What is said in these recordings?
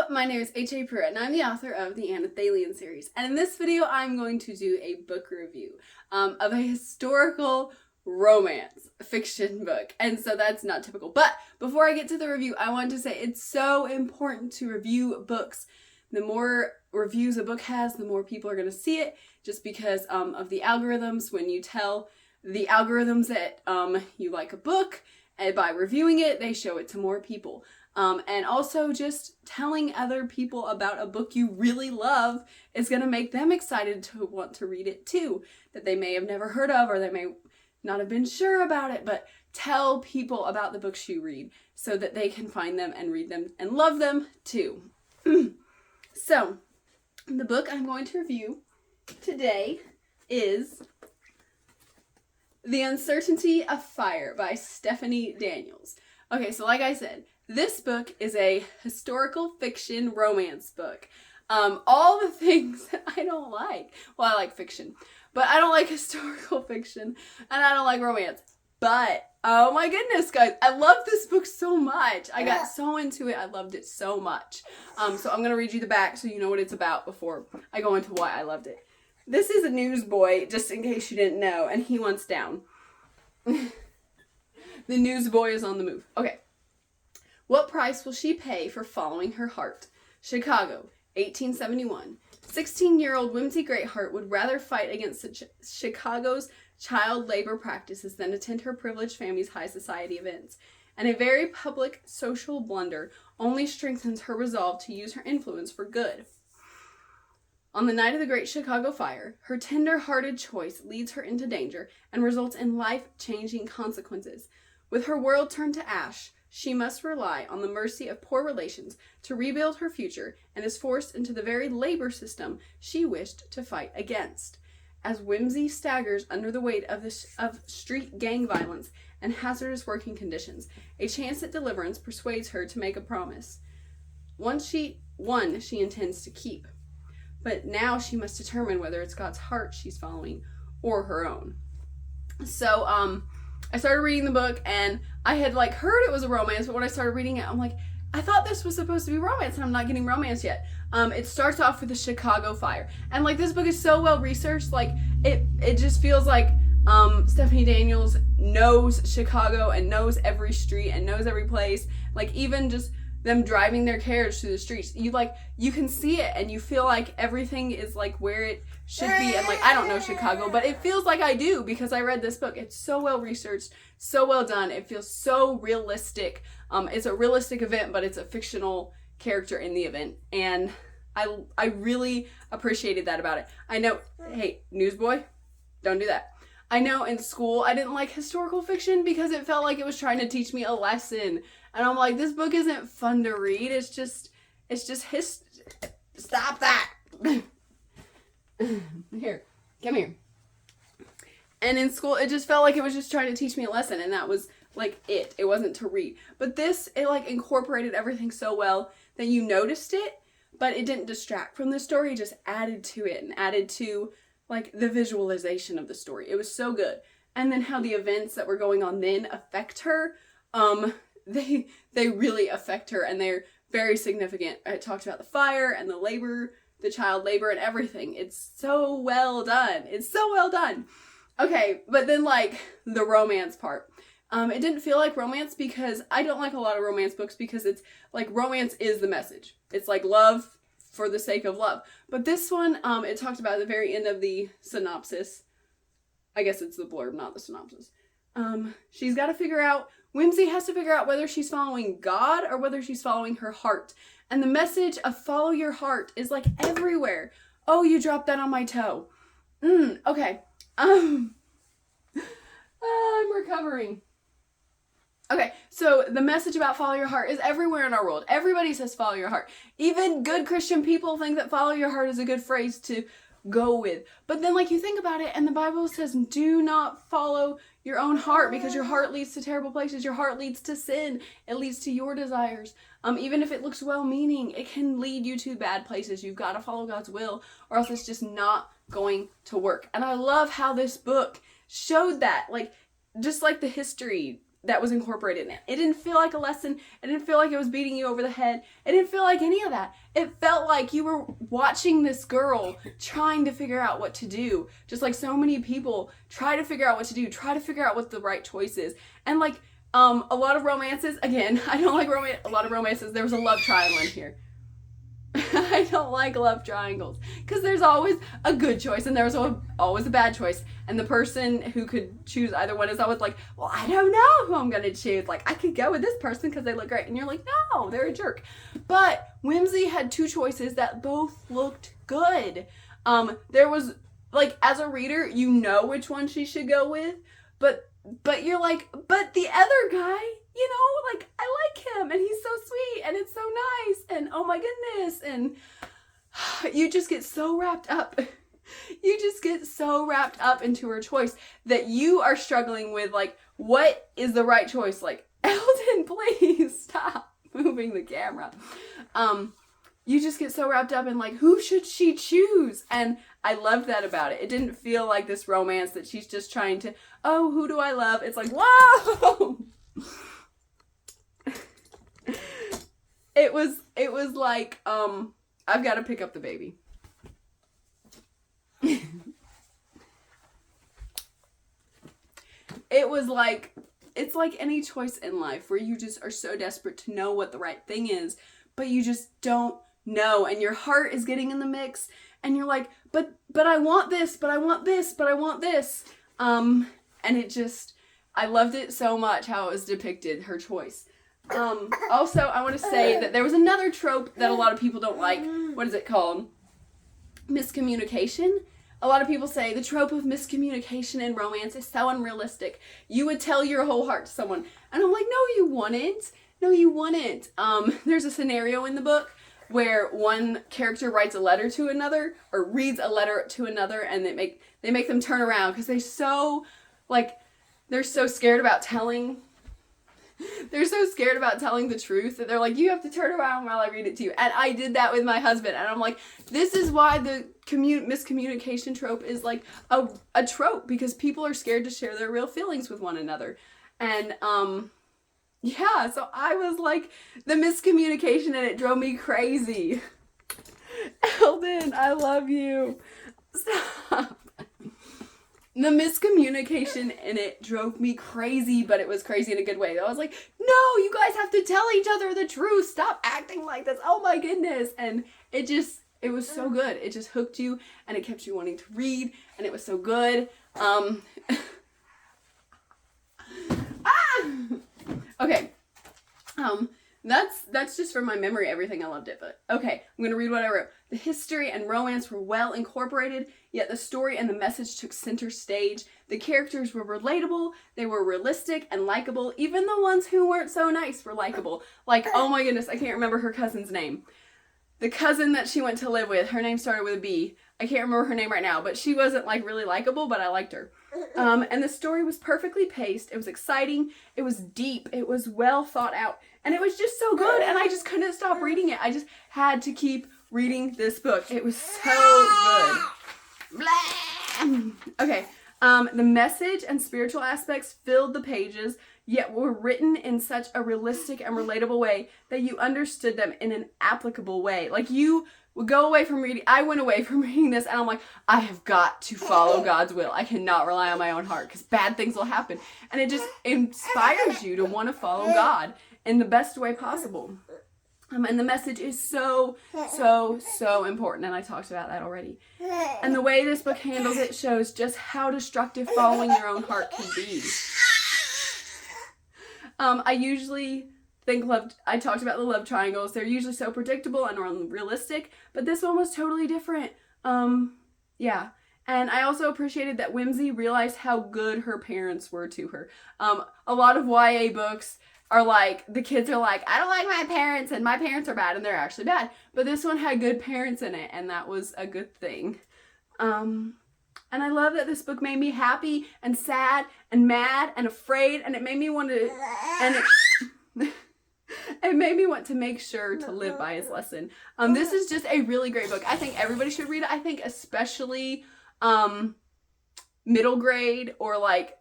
My name is HAPruitt and I'm the author of the Anathalian series. And in this video, I'm going to do a book review of a historical romance fiction book. And so that's not typical. But before I get to the review, I want to say it's so important to review books. The more reviews a book has, the more people are going to see it, just because of the algorithms. When you tell the algorithms that you like a book, and by reviewing it, they show it to more people. And also just telling other people about a book you really love is going to make them excited to want to read it too, that they may have never heard of or they may not have been sure about it, but tell people about the books you read so that they can find them and read them and love them too. So, the book I'm going to review today is The Uncertainty of Fire by Stephanie Daniels. Okay, so like I said, this book is a historical fiction romance book. All the things that I don't like. Well, I like fiction, but I don't like historical fiction, and I don't like romance. But, oh my goodness, guys, I love this book so much. I got so into it. I loved it so much. So I'm going to read you the back so you know what it's about before I go into why I loved it. This is a newsboy, just in case you didn't know, and he wants down. The newsboy is on the move. Okay. What price will she pay for following her heart? Chicago, 1871. 16-year-old Whimsy Greatheart would rather fight against Chicago's child labor practices than attend her privileged family's high society events. And a very public social blunder only strengthens her resolve to use her influence for good. On the night of the Great Chicago Fire, her tender-hearted choice leads her into danger and results in life-changing consequences. With her world turned to ash, she must rely on the mercy of poor relations to rebuild her future and is forced into the very labor system she wished to fight against. As Whimsy staggers under the weight of street gang violence and hazardous working conditions, a chance at deliverance persuades her to make a promise. One she intends to keep. But now she must determine whether it's God's heart she's following or her own. So, I started reading the book and I had heard it was a romance, but when I started reading it, I'm like, I thought this was supposed to be romance and I'm not getting romance yet. It starts off with the Chicago Fire. And this book is so well researched, it just feels like Stephanie Daniels knows Chicago and knows every street and knows every place. Even just them driving their carriage through the streets, you can see it and you feel like everything is where it should be. And I don't know Chicago, but it feels like I do because I read this book. It's so well researched, so well done. It feels so realistic. It's a realistic event, but it's a fictional character in the event. And I really appreciated that about it. I know, hey, newsboy, don't do that. I know in school I didn't like historical fiction because it felt like it was trying to teach me a lesson. And I'm like, this book isn't fun to read. It's just stop that. Here, come here. And in school, it just felt like it was just trying to teach me a lesson. And that was it. It wasn't to read. But this, it incorporated everything so well that you noticed it, but it didn't distract from the story. It just added to it and added to the visualization of the story. It was so good. And then how the events that were going on then affect her, they really affect her and they're very significant. I talked about the fire and the labor, the child labor and everything. It's so well done. It's so well done. Okay, but then the romance part. It didn't feel like romance because I don't like a lot of romance books because it's romance is the message. It's love for the sake of love. But this one, it talked about at the very end of the synopsis. I guess it's the blurb, not the synopsis. She's got to figure out, Whimsy has to figure out whether she's following God or whether she's following her heart. And the message of follow your heart is everywhere. Oh, you dropped that on my toe. Okay. I'm recovering. Okay, so the message about follow your heart is everywhere in our world. Everybody says follow your heart. Even good Christian people think that follow your heart is a good phrase to go with. But then you think about it and the Bible says do not follow your own heart because your heart leads to terrible places. Your heart leads to sin. It leads to your desires. Even if it looks well-meaning, it can lead you to bad places. You've got to follow God's will or else it's just not going to work. And I love how this book showed that. Just the history that was incorporated in it. It didn't feel like a lesson. It didn't feel like it was beating you over the head. It didn't feel like any of that. It felt like you were watching this girl trying to figure out what to do. Just like so many people try to figure out what to do, try to figure out what the right choice is. And like a lot of romances, again, I don't like a lot of romances. There was a love triangle in here. I don't like love triangles because there's always a good choice and there's always a bad choice, and the person who could choose either one is always like, well, I don't know who I'm gonna choose. Like, I could go with this person because they look great, and you're like, no, they're a jerk. But Whimsy had two choices that both looked good. There was like, as a reader, you know which one she should go with, but you're like, but the other guy, you know, like, I like him and he's so sweet and it's so nice and oh my goodness, and you just get so wrapped up. You just get so wrapped up into her choice that you are struggling with, like, what is the right choice? Like, Eldon, please stop moving the camera. You just get so wrapped up in, like, who should she choose? And I loved that about it. It didn't feel like this romance that she's just trying to, oh, who do I love? It's like, whoa! It was like, I've got to pick up the baby. It was like, it's like any choice in life where you just are so desperate to know what the right thing is, but you just don't know, and your heart is getting in the mix, and you're like, but I want this, but I want this, but I want this. And it just, I loved it so much how it was depicted, her choice. Also, I want to say that there was another trope that a lot of people don't like. What is it called? Miscommunication. A lot of people say the trope of miscommunication in romance is so unrealistic. You would tell your whole heart to someone. And I'm like, no, you wouldn't. No, you wouldn't. There's a scenario in the book where one character writes a letter to another, or reads a letter to another, and they make them turn around because they're so scared about telling. They're so scared about telling the truth that they're like, you have to turn around while I read it to you. And I did that with my husband. And I'm like, this is why the miscommunication trope is like a trope, because people are scared to share their real feelings with one another. And yeah, so I was like, the miscommunication, and it drove me crazy. Eldon, I love you. Stop. The miscommunication in it drove me crazy, but it was crazy in a good way. I was like, no, you guys have to tell each other the truth. Stop acting like this. Oh my goodness. And it was so good. It just hooked you, and it kept you wanting to read, and it was so good. Okay. That's just from my memory, everything. I loved it, but okay, I'm gonna read what I wrote. The history and romance were well incorporated, yet the story and the message took center stage. The characters were relatable, they were realistic and likable. Even the ones who weren't so nice were likable. Like, oh my goodness, I can't remember her cousin's name. The cousin that she went to live with, her name started with a B. I can't remember her name right now, but she wasn't like really likable, but I liked her. And the story was perfectly paced. It was exciting. It was deep. It was well thought out. And it was just so good. And I just couldn't stop reading it. I just had to keep reading this book. It was so good. Okay. The message and spiritual aspects filled the pages, yet were written in such a realistic and relatable way that you understood them in an applicable way. Like, you would go away from reading. I went away from reading this, and I'm like, I have got to follow God's will. I cannot rely on my own heart, because bad things will happen. And it just inspires you to want to follow God in the best way possible. And the message is so, so, so important. And I talked about that already. And the way this book handles it shows just how destructive following your own heart can be. I usually think I talked about the love triangles. They're usually so predictable and unrealistic, but this one was totally different. Yeah. And I also appreciated that Whimsy realized how good her parents were to her. A lot of YA books are like, the kids are like, I don't like my parents, and my parents are bad, and they're actually bad. But this one had good parents in it, and that was a good thing. And I love that this book made me happy and sad and mad and afraid, and it made me want to, it made me want to make sure to live by his lesson. This is just a really great book. I think everybody should read it. I think especially middle grade or like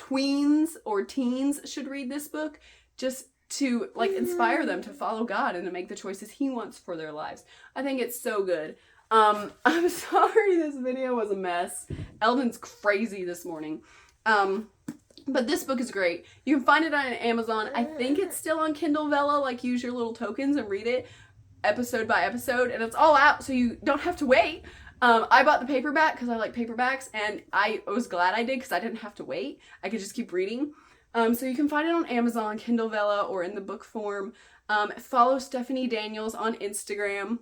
tweens or teens should read this book just to like inspire them to follow God and to make the choices He wants for their lives. I think it's so good. I'm sorry this video was a mess. Eldon's crazy this morning. But this book is great. You can find it on Amazon. I think it's still on Kindle Vella, like use your little tokens and read it episode by episode, and it's all out so you don't have to wait. I bought the paperback because I like paperbacks, and I was glad I did because I didn't have to wait. I could just keep reading. So you can find it on Amazon, Kindle Vella, or in the book form. Follow Stephanie Daniels on Instagram.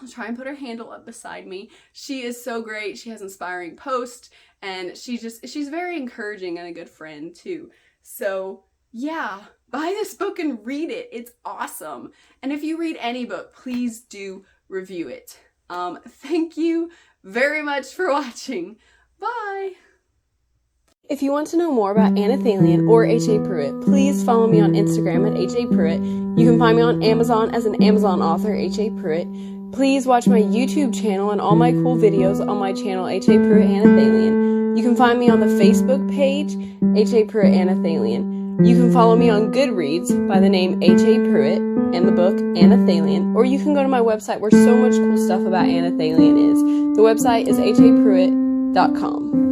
I'll try and put her handle up beside me. She is so great. She has inspiring posts, and she's very encouraging and a good friend too. So yeah, buy this book and read it. It's awesome. And if you read any book, please do review it. Thank you very much for watching. Bye! If you want to know more about Anna Thalian or HAPruitt, please follow me on Instagram at HAPruitt. You can find me on Amazon as an Amazon author, HAPruitt. Please watch my YouTube channel and all my cool videos on my channel, HAPruitt Anna Thalian. You can find me on the Facebook page, HAPruitt Anna Thalian. You can follow me on Goodreads by the name HAPruitt and the book Anna Thalian, or you can go to my website where so much cool stuff about Anna Thalian is. The website is HAPruitt.com.